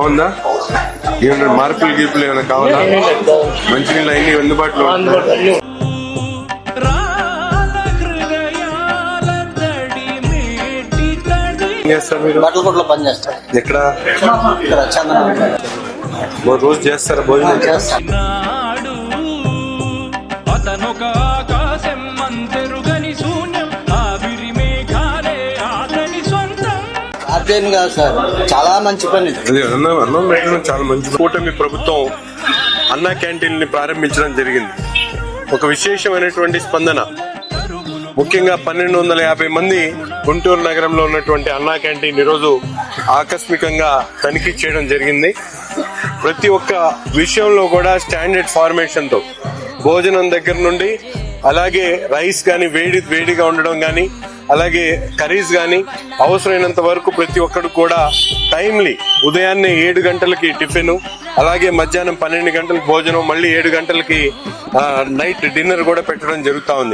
బాగుందా? ఏమన్నా మార్పులు గీపులు ఏమైనా కావాలా? మంచినీళ్ళు అన్ని అందుబాటులో ఉంటున్నాయా? ఏం చేస్తారు మీరు? బట్టల కొట్లో పని చేస్తారు. ఎక్కడ? ఇక్కడ చందన. రోజు చేస్తారా భోజనం? చేస్తాం. ఆర్జన్ కాదు సార్, చాలా మంచి పని. అదే అన్నం పెట్టడం చాలా మంచి. కూటమి ప్రభుత్వం అన్నా క్యాంటీన్ ని ప్రారంభించడం జరిగింది. ఒక విశేషమైనటువంటి స్పందన. ముఖ్యంగా 1250 మంది గుంటూరు నగరంలో ఉన్నటువంటి అన్నా క్యాంటీన్ ఈరోజు ఆకస్మికంగా తనిఖీ చేయడం జరిగింది. ప్రతి ఒక్క విషయంలో కూడా స్టాండర్డ్ ఫార్మేషన్ తో భోజనం దగ్గర నుండి అలాగే రైస్ కానీ వేడిగా ఉండడం కానీ అలాగే కర్రీస్ కానీ అవసరమైనంత వరకు ప్రతి ఒక్కరు కూడా టైమ్లీ ఉదయాన్నే 7 గంటలకి టిఫిన్, అలాగే మధ్యాహ్నం 12 గంటలకు భోజనం, మళ్ళీ 7 గంటలకి నైట్ డిన్నర్ కూడా పెట్టడం జరుగుతూ ఉంది.